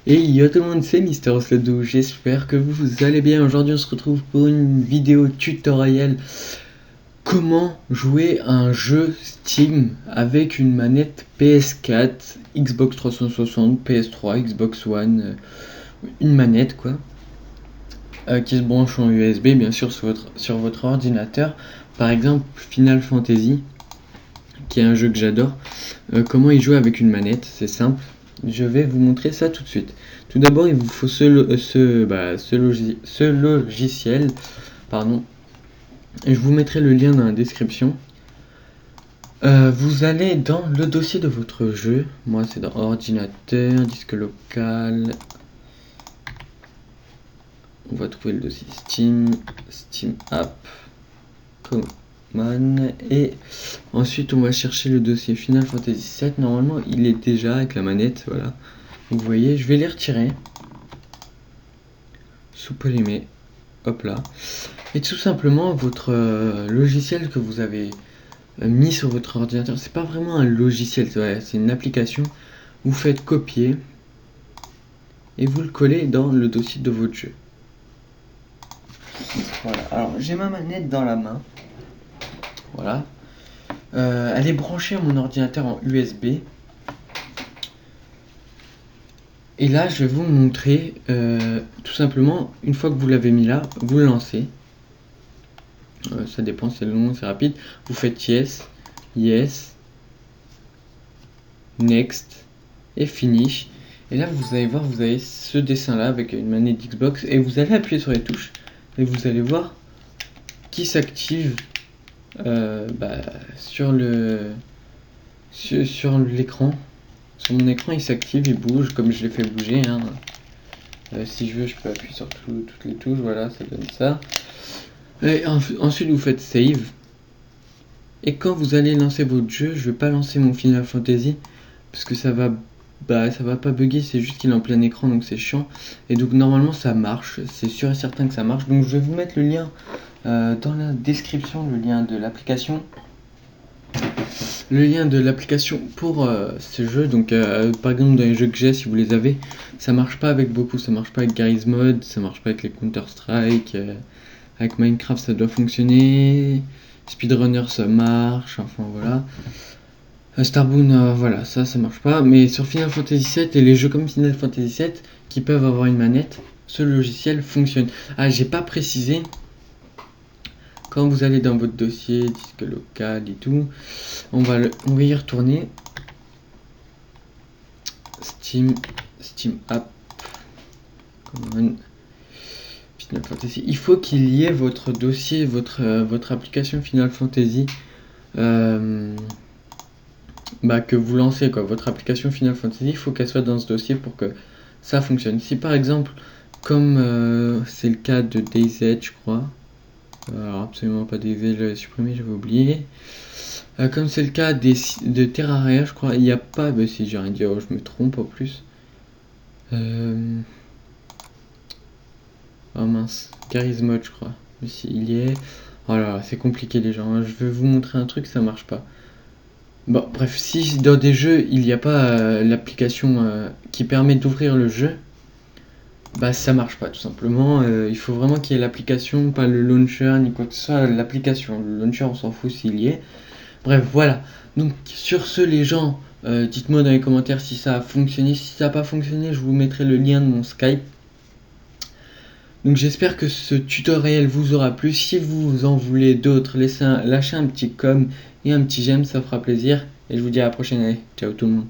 Et yo tout le monde, c'est MrSlodou, j'espère que vous allez bien. Aujourd'hui on se retrouve pour une vidéo tutoriel comment jouer à un jeu Steam avec une manette PS4, Xbox 360, PS3, Xbox One, une manette quoi, qui se branche en USB bien sûr sur votre ordinateur. Par exemple Final Fantasy, qui est un jeu que j'adore. Comment y jouer avec une manette, c'est simple. Je vais vous montrer ça tout de suite. Tout d'abord, il vous faut ce logiciel. Pardon. Et je vous mettrai le lien dans la description. Vous allez dans le dossier de votre jeu. Moi, c'est dans ordinateur, disque local. On va trouver le dossier Steam, Steam App, Common, et ensuite on va chercher le dossier Final Fantasy VII. Normalement, il est déjà avec la manette, voilà. Vous voyez, je vais les retirer. Supprimer. Hop là. Et tout simplement, votre logiciel que vous avez mis sur votre ordinateur, c'est pas vraiment un logiciel, c'est une application. Vous faites copier et vous le collez dans le dossier de votre jeu. Voilà, alors j'ai ma manette dans la main. Voilà. Elle est branchée à mon ordinateur en USB. Et là, je vais vous montrer, tout simplement, une fois que vous l'avez mis là, vous le lancez. Ça dépend, c'est long, c'est rapide. Vous faites yes, yes, next et finish. Et là, vous allez voir, vous avez ce dessin là avec une manette Xbox et vous allez appuyer sur les touches et vous allez voir qui s'active sur l'écran. Sur mon écran, il s'active, il bouge comme je l'ai fait bouger. Hein. Si je veux, je peux appuyer sur toutes les touches. Voilà, ça donne ça. Et ensuite, vous faites save. Et quand vous allez lancer votre jeu, je vais pas lancer mon Final Fantasy parce que ça va pas bugger. C'est juste qu'il est en plein écran, donc c'est chiant. Et donc normalement, ça marche. C'est sûr et certain que ça marche. Donc je vais vous mettre le lien dans la description, le lien de l'application. Le lien de l'application pour ce jeu. Donc par exemple dans les jeux que j'ai, si vous les avez, ça marche pas avec beaucoup, ça marche pas avec Garry's Mod, ça marche pas avec les Counter Strike, avec Minecraft ça doit fonctionner, Speedrunner ça marche, enfin voilà. Starbound voilà, ça marche pas, mais sur Final Fantasy VII et les jeux comme Final Fantasy VII qui peuvent avoir une manette, ce logiciel fonctionne. Ah, j'ai pas précisé. Quand vous allez dans votre dossier, disque local et tout, on va y retourner. Steam App, Common, Final Fantasy. Il faut qu'il y ait votre dossier, votre application Final Fantasy que vous lancez, quoi. Votre application Final Fantasy, il faut qu'elle soit dans ce dossier pour que ça fonctionne. Si par exemple, comme c'est le cas de DayZ, je crois. Alors absolument pas DayZ, je l'avais supprimé, j'avais oublié. Comme c'est le cas de Terraria, je crois, il n'y a pas. Si j'ai rien dit, oh, je me trompe en plus. Oh mince, Garry's Mod, je crois. Il y est. Oh là, c'est compliqué les gens. Je vais vous montrer un truc, ça marche pas. Bon, bref, si dans des jeux il n'y a pas l'application qui permet d'ouvrir le jeu, ça marche pas tout simplement. Il faut vraiment qu'il y ait l'application, pas le launcher ni quoi que ce soit, l'application. Le launcher on s'en fout s'il y est. Bref, voilà. Donc sur ce les gens, dites-moi dans les commentaires si ça a fonctionné. Si ça n'a pas fonctionné, je vous mettrai le lien de mon Skype. Donc j'espère que ce tutoriel vous aura plu. Si vous en voulez d'autres, lâchez un petit com et un petit j'aime, ça fera plaisir. Et je vous dis à la prochaine. Allez, ciao tout le monde.